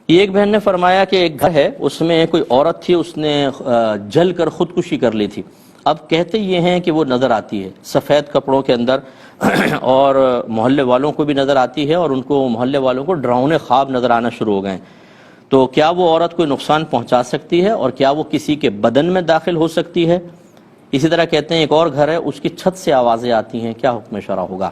یہ ایک بہن نے فرمایا کہ ایک گھر ہے، اس میں کوئی عورت تھی، اس نے جل کر خودکشی کر لی تھی۔ اب کہتے یہ ہیں کہ وہ نظر آتی ہے سفید کپڑوں کے اندر اور محلے والوں کو بھی نظر آتی ہے، اور ان کو محلے والوں کو ڈراؤنے خواب نظر آنا شروع ہو گئے ہیں۔ تو کیا وہ عورت کوئی نقصان پہنچا سکتی ہے، اور کیا وہ کسی کے بدن میں داخل ہو سکتی ہے؟ اسی طرح کہتے ہیں ایک اور گھر ہے، اس کی چھت سے آوازیں آتی ہیں، کیا حکم شرع ہوگا؟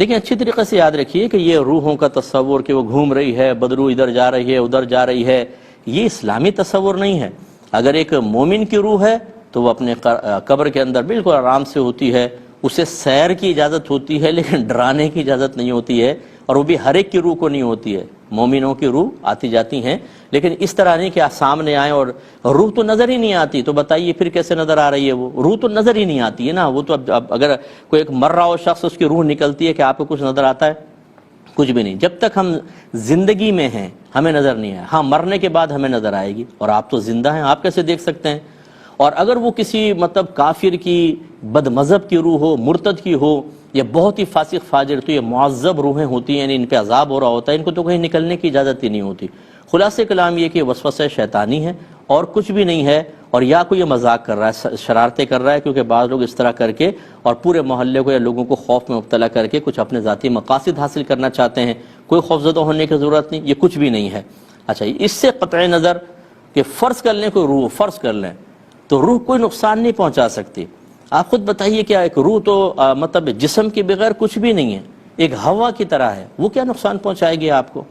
دیکھیں اچھی طریقے سے یاد رکھیے کہ یہ روحوں کا تصور کہ وہ گھوم رہی ہے، بدرو ادھر جا رہی ہے ادھر جا رہی ہے، یہ اسلامی تصور نہیں ہے۔ اگر ایک مومن کی روح ہے تو وہ اپنے قبر کے اندر بالکل آرام سے ہوتی ہے، اسے سیر کی اجازت ہوتی ہے لیکن ڈرانے کی اجازت نہیں ہوتی ہے، اور وہ بھی ہر ایک کی روح کو نہیں ہوتی ہے۔ مومنوں کی روح آتی جاتی ہیں، لیکن اس طرح نہیں کہ آپ سامنے آئیں اور روح تو نظر ہی نہیں آتی، تو بتائیے پھر کیسے نظر آ رہی ہے؟ وہ روح تو نظر ہی نہیں آتی ہے نا۔ وہ تو اب اگر کوئی ایک مر رہا ہو شخص، اس کی روح نکلتی ہے، کہ آپ کو کچھ نظر آتا ہے؟ کچھ بھی نہیں۔ جب تک ہم زندگی میں ہیں ہمیں نظر نہیں آئے، ہاں مرنے کے بعد ہمیں نظر آئے گی، اور آپ تو زندہ ہیں، آپ کیسے دیکھ سکتے ہیں؟ اور اگر وہ کسی کافر کی، بد مذہب کی روح ہو، مرتد کی ہو، یا بہت ہی فاسق فاجر، تو یہ معذب روحیں ہوتی ہیں، یعنی ان پہ عذاب ہو رہا ہوتا ہے، ان کو تو کہیں نکلنے کی اجازت ہی نہیں ہوتی۔ خلاصہ کلام یہ کہ وسوسہ شیطانی ہے اور کچھ بھی نہیں ہے، اور یا کوئی یہ مذاق کر رہا ہے، شرارتیں کر رہا ہے، کیونکہ بعض لوگ اس طرح کر کے اور پورے محلے کو یا لوگوں کو خوف میں مبتلا کر کے کچھ اپنے ذاتی مقاصد حاصل کرنا چاہتے ہیں۔ کوئی خوفزدہ ہونے کی ضرورت نہیں، یہ کچھ بھی نہیں ہے۔ اچھا، اس سے قطع نظر کہ فرض کر لیں کوئی روح، فرض کر لیں تو روح کوئی نقصان نہیں پہنچا سکتی۔ آپ خود بتائیے، کیا ایک روح تو جسم کے بغیر کچھ بھی نہیں ہے، ایک ہوا کی طرح ہے، وہ کیا نقصان پہنچائے گی آپ کو؟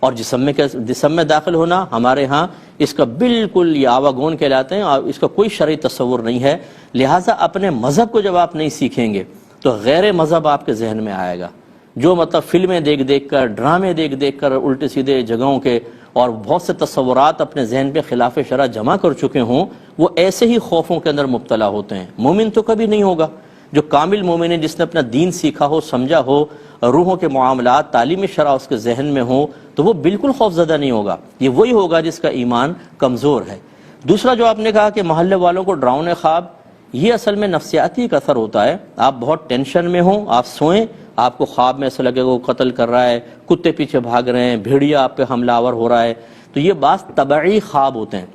اور جسم میں داخل ہونا ہمارے ہاں اس کا بالکل یہ آواگون کہلاتے ہیں، اور اس کا کوئی شرعی تصور نہیں ہے۔ لہٰذا اپنے مذہب کو جب آپ نہیں سیکھیں گے تو غیر مذہب آپ کے ذہن میں آئے گا، جو فلمیں دیکھ دیکھ کر، ڈرامے دیکھ دیکھ کر، الٹے سیدھے جگہوں کے اور بہت سے تصورات اپنے ذہن پہ خلاف شرع جمع کر چکے ہوں، وہ ایسے ہی خوفوں کے اندر مبتلا ہوتے ہیں۔ مومن تو کبھی نہیں ہوگا۔ جو کامل مومن ہے، جس نے اپنا دین سیکھا ہو، سمجھا ہو، روحوں کے معاملات، تعلیم شرع اس کے ذہن میں ہو، تو وہ بالکل خوف زدہ نہیں ہوگا۔ یہ وہی ہوگا جس کا ایمان کمزور ہے۔ دوسرا جو آپ نے کہا کہ محلے والوں کو ڈراؤنے خواب، یہ اصل میں نفسیاتی ایک اثر ہوتا ہے۔ آپ بہت ٹینشن میں ہوں، آپ سوئیں، آپ کو خواب میں ایسا لگے وہ قتل کر رہا ہے، کتے پیچھے بھاگ رہے ہیں، بھیڑیا آپ پہ حملہ آور ہو رہا ہے، تو یہ بعض طبعی خواب ہوتے ہیں۔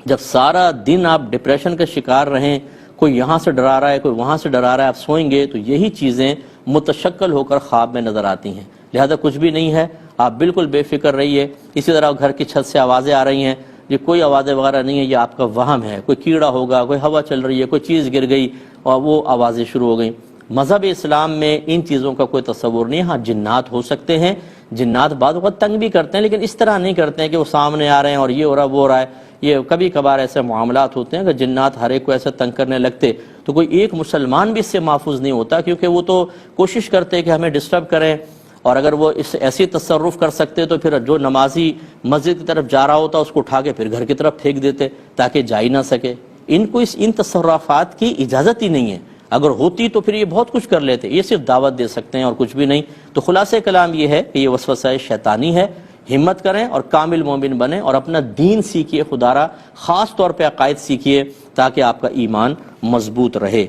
جب سارا دن آپ ڈپریشن کا شکار رہیں، کوئی یہاں سے ڈرا رہا ہے، کوئی وہاں سے ڈرا رہا ہے، آپ سوئیں گے تو یہی چیزیں متشکل ہو کر خواب میں نظر آتی ہیں۔ لہذا کچھ بھی نہیں ہے، آپ بالکل بے فکر رہیے۔ اسی طرح گھر کی چھت سے آوازیں آ رہی ہیں، یہ کوئی آوازیں وغیرہ نہیں ہے، یہ آپ کا وہم ہے۔ کوئی کیڑا ہوگا، کوئی ہوا چل رہی ہے، کوئی چیز گر گئی اور وہ آوازیں شروع ہو گئیں۔ مذہب اسلام میں ان چیزوں کا کوئی تصور نہیں۔ ہاں جنات ہو سکتے ہیں، جنات بعض اوقات تنگ بھی کرتے ہیں، لیکن اس طرح نہیں کرتے ہیں کہ وہ سامنے آ رہے ہیں اور یہ ہو رہا وہ ہو رہا ہے۔ یہ کبھی کبھار ایسے معاملات ہوتے ہیں کہ جنات ہر ایک کو ایسے تنگ کرنے لگتے تو کوئی ایک مسلمان بھی اس سے محفوظ نہیں ہوتا، کیونکہ وہ تو کوشش کرتے کہ ہمیں ڈسٹرب کریں، اور اگر وہ اس ایسی تصرف کر سکتے تو پھر جو نمازی مسجد کی طرف جا رہا ہوتا اس کو اٹھا کے پھر گھر کی طرف پھینک دیتے تاکہ جا ہی نہ سکے۔ ان کو ان تصرفات کی اجازت ہی نہیں ہے، اگر ہوتی تو پھر یہ بہت کچھ کر لیتے۔ یہ صرف دعوت دے سکتے ہیں اور کچھ بھی نہیں۔ تو خلاصہ کلام یہ ہے کہ یہ وسوسہ شیطانی ہے۔ ہمت کریں اور کامل مومن بنیں اور اپنا دین سیکھیے، خدا را خاص طور پہ عقائد سیکھیے، تاکہ آپ کا ایمان مضبوط رہے۔